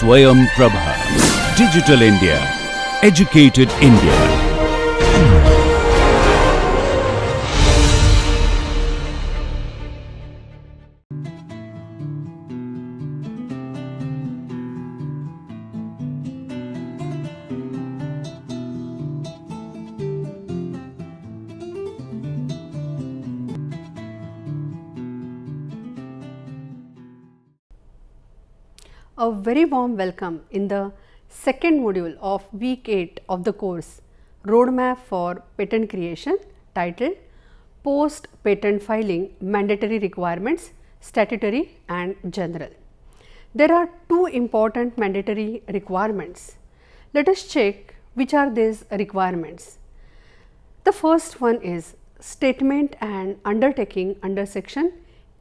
Swayam Prabha. Digital India. Educated India. A very warm welcome in the second module of week 8 of the course Roadmap for Patent Creation, titled Post Patent Filing Mandatory Requirements, Statutory and General. There are two important mandatory requirements. Let us check which are these requirements. The first one is statement and undertaking under section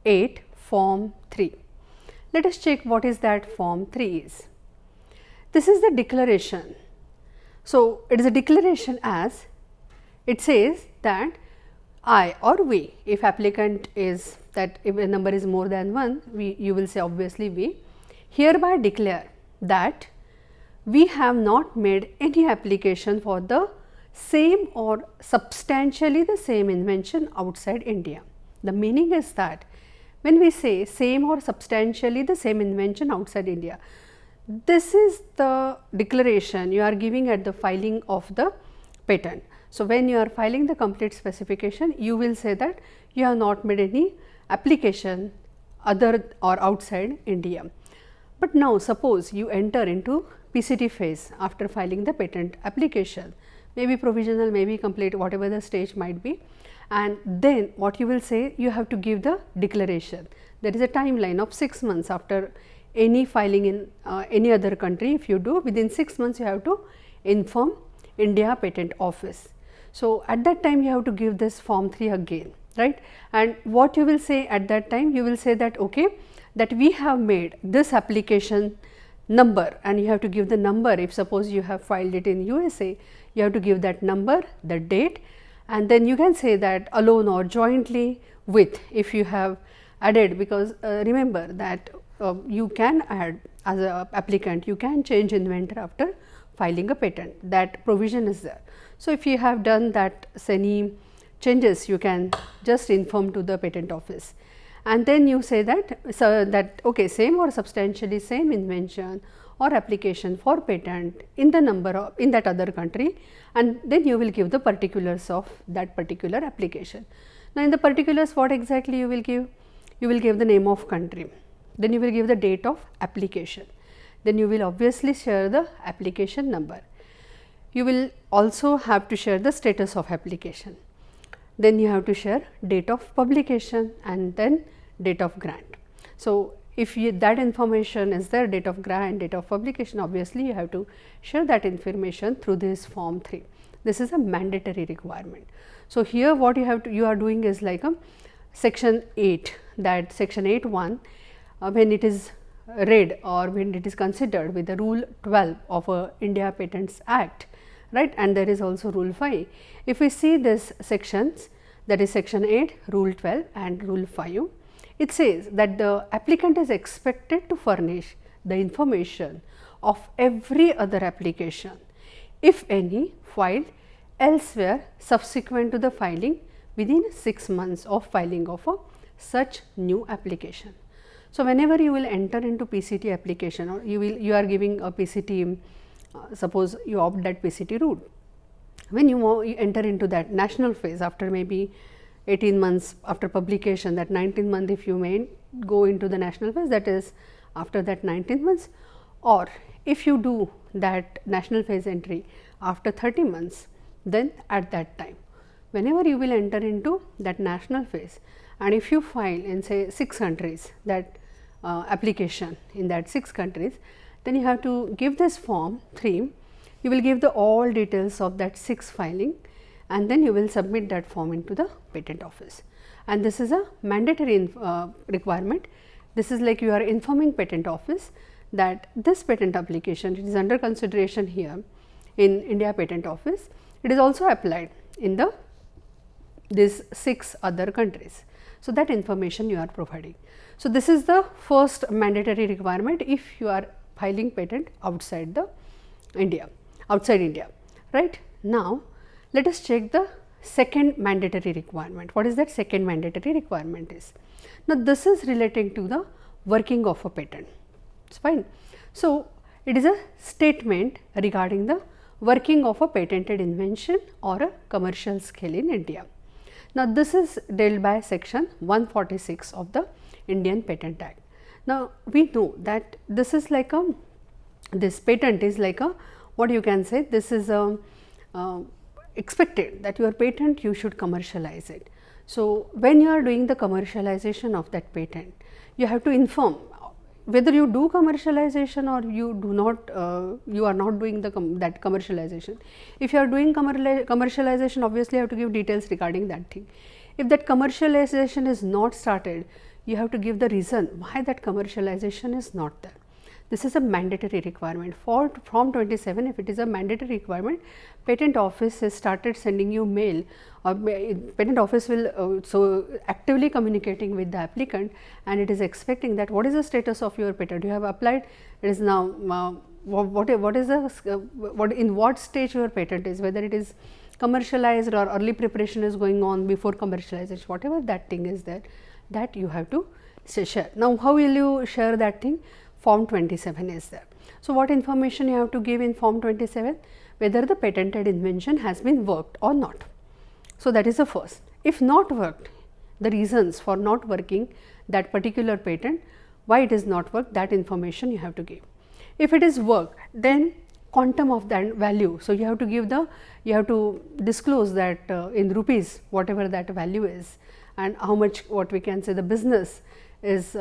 8 form 3. Let us check what is that form 3 is. This is the declaration. So, it is a declaration as it says that I or we, if applicant is that if a number is more than 1, you will say obviously we, hereby declare that we have not made any application for the same or substantially the same invention outside India. The meaning is that when we say same or substantially the same invention outside India, this is the declaration you are giving at the filing of the patent. So, when you are filing the complete specification, you will say that you have not made any application other or outside India. But now suppose you enter into PCT phase after filing the patent application, maybe provisional, maybe complete, whatever the stage might be. And then what you will say, you have to give the declaration. There is a timeline of 6 months after any filing in any other country. If you do, within 6 months you have to inform India Patent Office. So, at that time you have to give this form 3 again, right. And what you will say at that time, you will say that okay, that we have made this application number, and you have to give the number. If suppose you have filed it in USA, you have to give that number, the date, and then you can say that alone or jointly with, if you have added, because remember that you can add as a applicant, you can change inventor after filing a patent, that provision is there. So, if you have done that any changes, you can just inform to the patent office, and then you say that okay, same or substantially same invention or application for patent in the number of in that other country, and then you will give the particulars of that particular application. Now, in the particulars, what exactly you will give? You will give the name of country, then you will give the date of application, then you will obviously share the application number. You will also have to share the status of application, then you have to share date of publication and then date of grant. So, if that information is there, date of grant, date of publication, obviously you have to share that information through this form 3. This is a mandatory requirement. So, here what you are doing is like a section 8, that section 8(1), when it is read or when it is considered with the rule 12 of India Patents Act, right, and there is also rule 5. If we see this sections, that is section 8, rule 12 and rule 5, it says that the applicant is expected to furnish the information of every other application, if any, filed elsewhere subsequent to the filing within 6 months of filing of such new application. So, whenever you will enter into PCT application, or you are giving a PCT, suppose you opt that PCT route, when you enter into that national phase after maybe 18 months after publication, that 19th month, if you may go into the national phase, that is after that 19th months, or if you do that national phase entry after 30 months, then at that time, whenever you will enter into that national phase, and if you file in say 6 countries that application in that 6 countries, then you have to give this form 3, you will give the all details of that 6 filing, and then you will submit that form into the patent office. And this is a mandatory requirement. This is like you are informing patent office that this patent application, it is under consideration here in India Patent Office. It is also applied in these 6 other countries. So, that information you are providing. So, this is the first mandatory requirement if you are filing patent outside India, right? Now, let us check the second mandatory requirement. What is that second mandatory requirement is? Now, this is relating to the working of a patent. It's fine. So, it is a statement regarding the working of a patented invention or a commercial scale in India. Now, this is dealt by section 146 of the Indian Patent Act. Now, we know that this is like a, this patent is like a, what you can say, this is a expected that your patent you should commercialize it. So, when you are doing the commercialization of that patent, you have to inform whether you do commercialization or you do not, you are not doing the that commercialization. If you are doing commercialization, obviously you have to give details regarding that thing. If that commercialization is not started, you have to give the reason why that commercialization is not there. This is a mandatory requirement. For Form 27, if it is a mandatory requirement, Patent Office has started sending you mail, or Patent Office will so actively communicating with the applicant, and it is expecting that what is the status of your patent. You have applied, it is now what is the in what stage your patent is, whether it is commercialized or early preparation is going on before commercialization, whatever that thing is there, that you have to share. Now, how will you share that thing? Form 27 is there. So, what information you have to give in Form 27? Whether the patented invention has been worked or not. So, that is the first. If not worked, the reasons for not working that particular patent, why it is not worked, that information you have to give. If it is worked, then quantum of that value. So, you have to give the, you have to disclose that in rupees whatever that value is, and how much, what we can say, the business is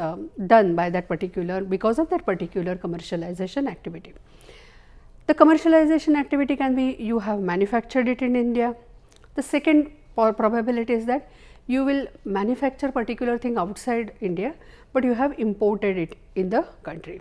done by that particular, because of that particular commercialization activity. The commercialization activity can be, you have manufactured it in India. The second probability is that you will manufacture particular thing outside India, but you have imported it in the country.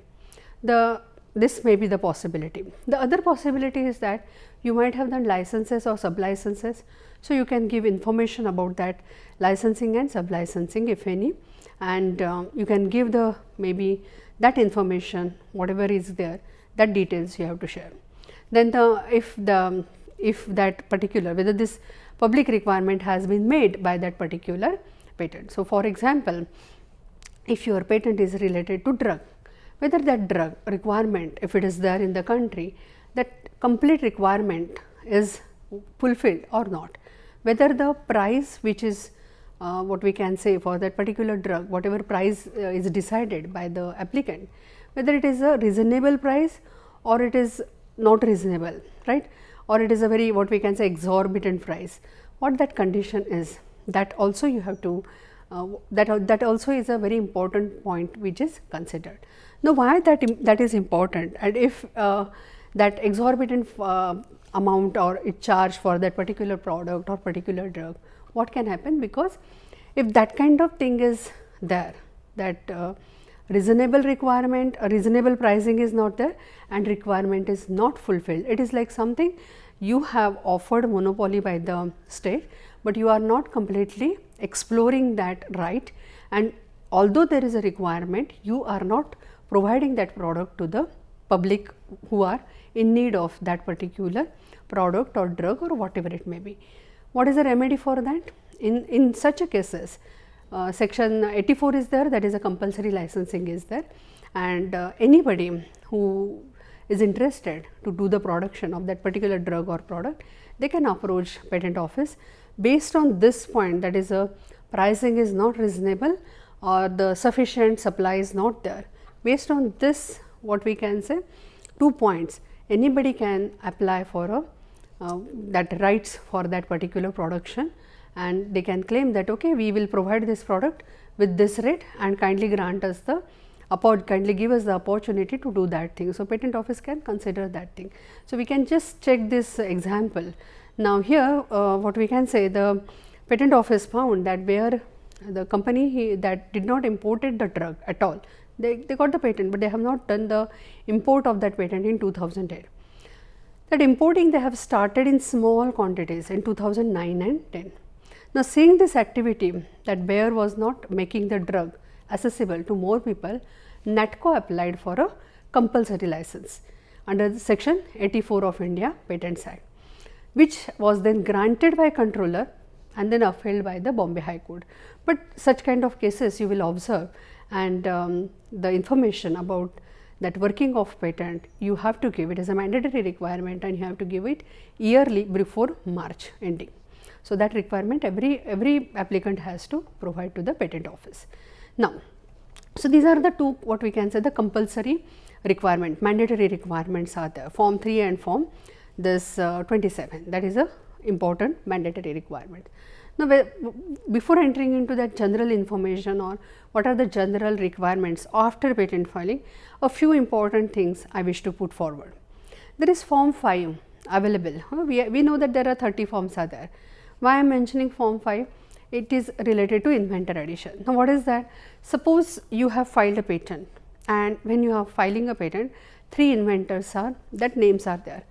This may be the possibility. The other possibility is that you might have done licenses or sub licenses. So, you can give information about that licensing and sub licensing, if any, and you can give the maybe that information, whatever is there, that details you have to share. Then if that particular, whether this public requirement has been made by that particular patent. So, for example, if your patent is related to drug, whether that drug requirement, if it is there in the country, that complete requirement is fulfilled or not, whether the price which is what we can say for that particular drug, whatever price is decided by the applicant, whether it is a reasonable price or it is not reasonable, right, or it is a very, what we can say, exorbitant price, what that condition is, that also you have to that also is a very important point which is considered. Now, why that is important, and if that exorbitant amount or it charge for that particular product or particular drug, what can happen? Because if that kind of thing is there, that reasonable requirement, a reasonable pricing is not there and requirement is not fulfilled, it is like something you have offered monopoly by the state, but you are not completely exploring that right, and although there is a requirement, you are not providing that product to the public who are in need of that particular product or drug or whatever it may be. What is the remedy for that? In such a cases, section 84 is there, that is a compulsory licensing is there, and anybody who is interested to do the production of that particular drug or product, they can approach patent office based on this point, that is a pricing is not reasonable or the sufficient supply is not there. Based on this, what we can say, 2 points, anybody can apply for a that rights for that particular production, and they can claim that okay, we will provide this product with this rate and kindly grant us the kindly give us the opportunity to do that thing. So, patent office can consider that thing. So, we can just check this example. Now, here what we can say, the patent office found that where the company that did not imported the drug at all, they got the patent, but they have not done the import of that patent in 2010. That importing they have started in small quantities in 2009 and 10. Now, seeing this activity that Bayer was not making the drug accessible to more people, NATCO applied for a compulsory license under the section 84 of India Patents Act, which was then granted by controller and then upheld by the Bombay High Court. But such kind of cases you will observe, and the information about that working of patent you have to give it as a mandatory requirement, and you have to give it yearly before March ending. So, that requirement every applicant has to provide to the patent office. Now, so these are the two, what we can say, the compulsory requirement, mandatory requirements are there, form 3 and form this 27, that is a important mandatory requirement. Now, before entering into that general information or what are the general requirements after patent filing, a few important things I wish to put forward. There is form 5 available. We know that there are 30 forms are there. Why I am mentioning form 5? It is related to inventor addition. Now, what is that? Suppose you have filed a patent, and when you are filing a patent, 3 inventors are, that names are there,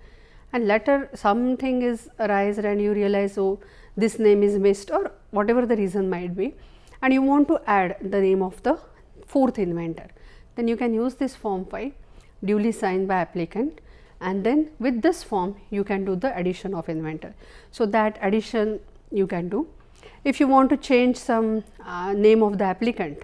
and later something is arised and you realize, oh, this name is missed or whatever the reason might be, and you want to add the name of the 4th inventor, then you can use this form 5 duly signed by applicant, and then with this form you can do the addition of inventor. So, that addition you can do. If you want to change some name of the applicant,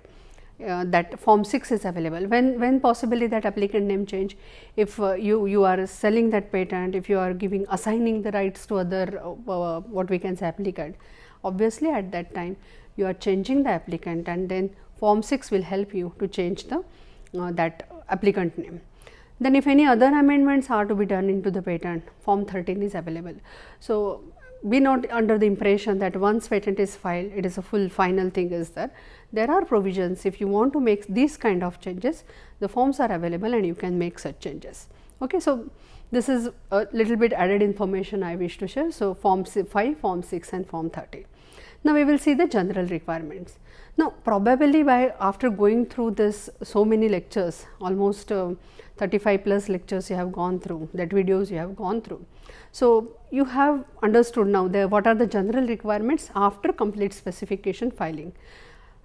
that form 6 is available. When possibly that applicant name change, if you are selling that patent, if you are assigning the rights to other what we can say applicant, obviously at that time you are changing the applicant, and then form 6 will help you to change the that applicant name. Then if any other amendments are to be done into the patent, form 13 is available. So, be not under the impression that once patent is filed, it is a full final thing is there. There are provisions, if you want to make these kind of changes, the forms are available and you can make such changes. Okay, so, this is a little bit added information I wish to share. So, form 5, form 6 and form 13. Now, we will see the general requirements. Now, probably by after going through this so many lectures, almost 35 plus lectures you have gone through, that videos you have gone through. So, you have understood now what are the general requirements after complete specification filing.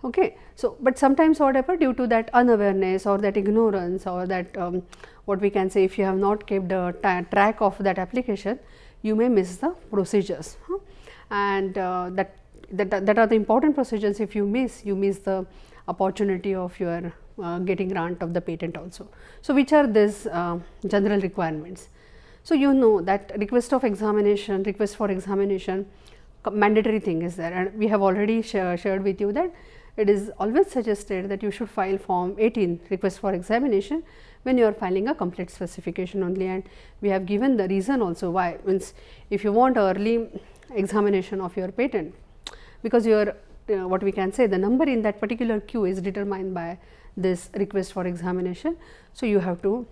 Okay. So, but sometimes what happens, due to that unawareness or that ignorance or that what we can say, if you have not kept the track of that application, you may miss the procedures, and that are the important procedures. If you miss the opportunity of your getting grant of the patent also. So, which are these general requirements? So, you know that request for examination, mandatory thing is there, and we have already shared with you that it is always suggested that you should file form 18, request for examination, when you are filing a complete specification only, and we have given the reason also why. Means if you want early examination of your patent, because your what we can say, the number in that particular queue is determined by this request for examination. So, you have to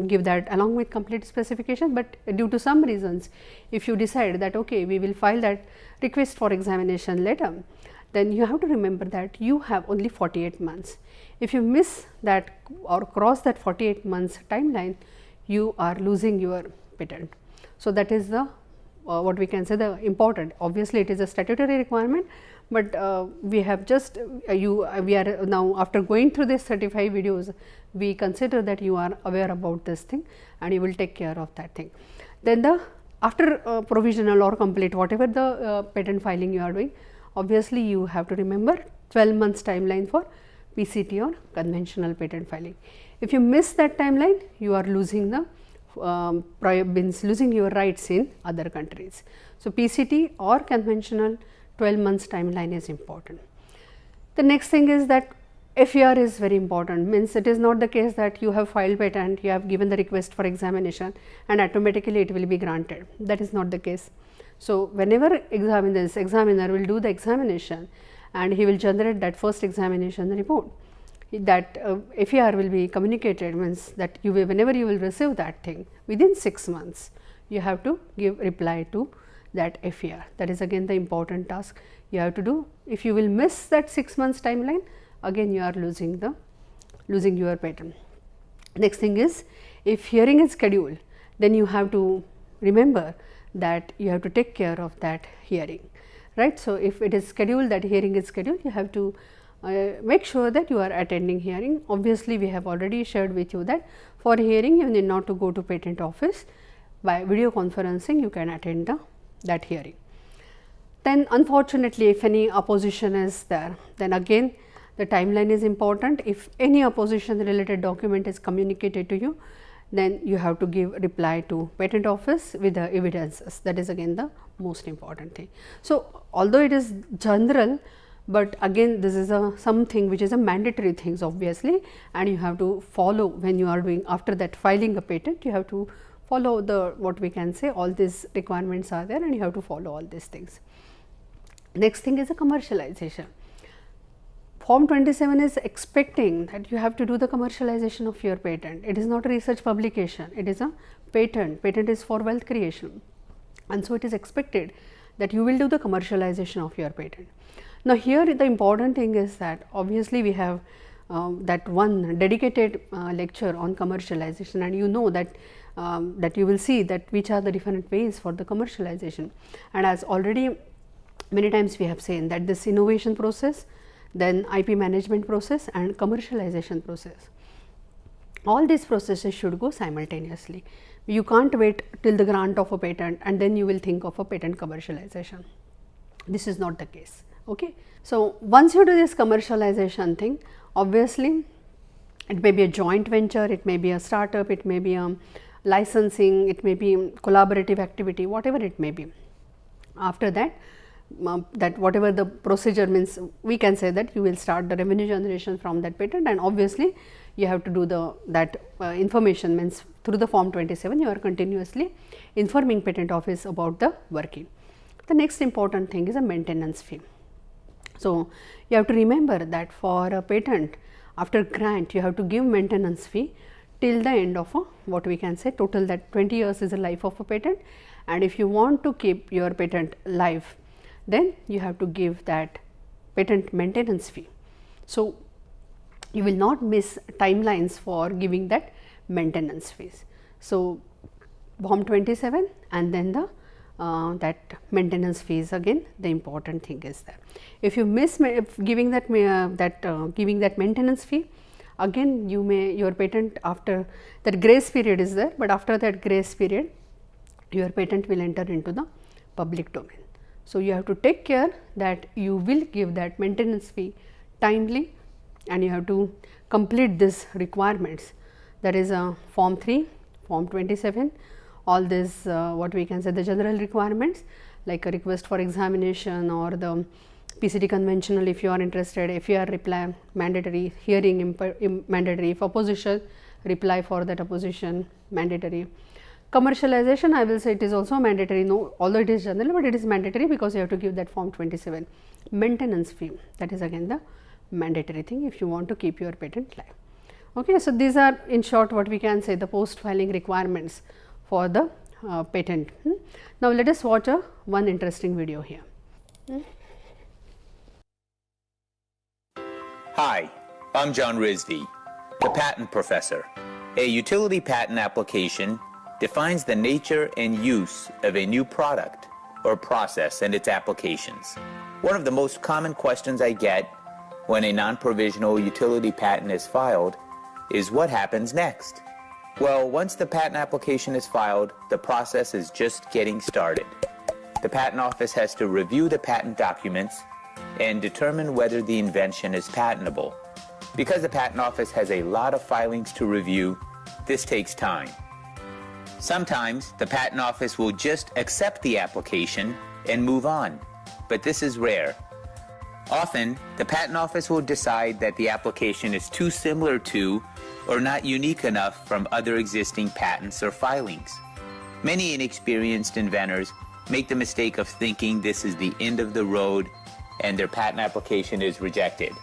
give that along with complete specification, but due to some reasons, if you decide that okay, we will file that request for examination later, then you have to remember that you have only 48 months. If you miss that or cross that 48 months timeline, you are losing your patent. So, that is the what we can say the important. Obviously, it is a statutory requirement, but we have just we are now after going through this 35 videos, we consider that you are aware about this thing and you will take care of that thing. Then the after provisional or complete, whatever the patent filing you are doing, obviously you have to remember 12 months timeline for PCT or conventional patent filing. If you miss that timeline, you are losing the losing your rights in other countries. So, PCT or conventional 12 months timeline is important. The next thing is that FER is very important, means it is not the case that you have filed patent, you have given the request for examination and automatically it will be granted. That is not the case. So, whenever examiner will do the examination and he will generate that first examination report, that FER will be communicated, means that you will, whenever you will receive that thing within 6 months, you have to give reply to that FER. That is again the important task you have to do. If you will miss that 6 months timeline, again you are losing your patent. Next thing is, if hearing is scheduled, then you have to remember that you have to take care of that hearing, right. So, if it is scheduled, that hearing is scheduled, you have to make sure that you are attending hearing. Obviously, we have already shared with you that for hearing you need not to go to patent office. By video conferencing you can attend that hearing. Then unfortunately, if any opposition is there, then again the timeline is important. If any opposition related document is communicated to you, then you have to give reply to patent office with the evidences. That is again the most important thing. So, although it is general, but again this is something which is a mandatory things obviously, and you have to follow when you are doing after that filing a patent, you have to follow the what we can say all these requirements are there and you have to follow all these things. Next thing is a commercialization. Form 27 is expecting that you have to do the commercialization of your patent. It is not a research publication, it is a patent. Patent is for wealth creation, and so it is expected that you will do the commercialization of your patent. Now, here the important thing is that obviously we have that one dedicated lecture on commercialization, and you know that that you will see that which are the different ways for the commercialization. And as already many times we have seen that this innovation process, then IP management process and commercialization process, all these processes should go simultaneously. You can't wait till the grant of a patent and then you will think of a patent commercialization. This is not the case. Okay. So, once you do this commercialization thing, obviously it may be a joint venture, it may be a startup, it may be a licensing, it may be collaborative activity, whatever it may be. After that, that whatever the procedure means, we can say that you will start the revenue generation from that patent, and obviously you have to do that information means through the form 27 you are continuously informing patent office about the working. The next important thing is a maintenance fee. So, you have to remember that for a patent after grant you have to give maintenance fee till the end of what we can say total, that 20 years is the life of a patent, and if you want to keep your patent live, then you have to give that patent maintenance fee. So, you will not miss timelines for giving that maintenance fees. So, form 27 and then the that maintenance fees, again the important thing is there. If you miss giving that giving that maintenance fee, again you may your patent after that grace period is there, but after that grace period your patent will enter into the public domain. So, you have to take care that you will give that maintenance fee timely, and you have to complete this requirements, that is form 3, form 27, all this what we can say the general requirements like a request for examination or the PCT conventional if you are interested, FER reply mandatory, hearing mandatory, if opposition reply for that opposition mandatory. Commercialization, I will say it is also mandatory, no, although it is general, but it is mandatory because you have to give that form 27. Maintenance fee, that is again the mandatory thing if you want to keep your patent live. Okay, so these are in short what we can say the post filing requirements for the patent. Now, let us watch one interesting video here. Hi, I'm John Risby, the patent professor. A utility patent application defines the nature and use of a new product or process and its applications. One of the most common questions I get when a non-provisional utility patent is filed is what happens next? Well, once the patent application is filed, the process is just getting started. The patent office has to review the patent documents and determine whether the invention is patentable. Because the patent office has a lot of filings to review, this takes time. Sometimes the patent office will just accept the application and move on, but this is rare. Often, the patent office will decide that the application is too similar to or not unique enough from other existing patents or filings. Many inexperienced inventors make the mistake of thinking this is the end of the road and their patent application is rejected.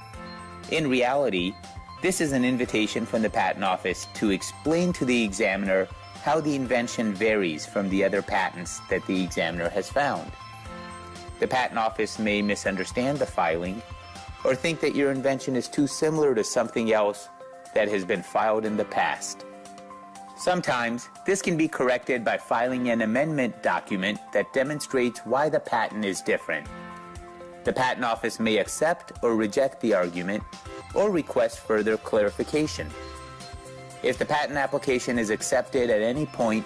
In reality, this is an invitation from the patent office to explain to the examiner how the invention varies from the other patents that the examiner has found. The patent office may misunderstand the filing or think that your invention is too similar to something else that has been filed in the past. Sometimes this can be corrected by filing an amendment document that demonstrates why the patent is different. The Patent Office may accept or reject the argument or request further clarification. If the patent application is accepted at any point,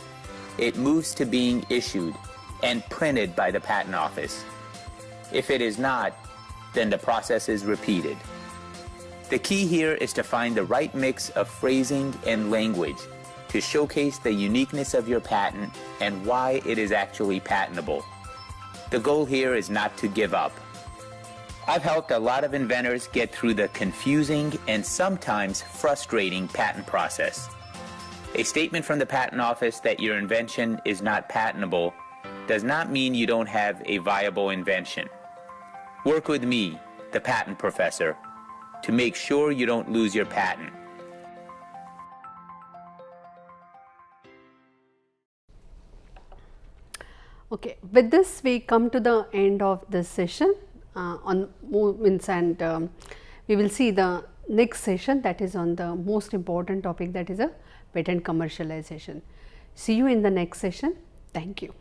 it moves to being issued and printed by the Patent Office. If it is not, then the process is repeated. The key here is to find the right mix of phrasing and language to showcase the uniqueness of your patent and why it is actually patentable. The goal here is not to give up. I've helped a lot of inventors get through the confusing and sometimes frustrating patent process. A statement from the Patent Office that your invention is not patentable does not mean you don't have a viable invention. Work with me, the patent professor, to make sure you don't lose your patent. Okay, with this we come to the end of this session on movements, and we will see the next session, that is on the most important topic, that is a patent commercialization. See you in the next session. Thank you.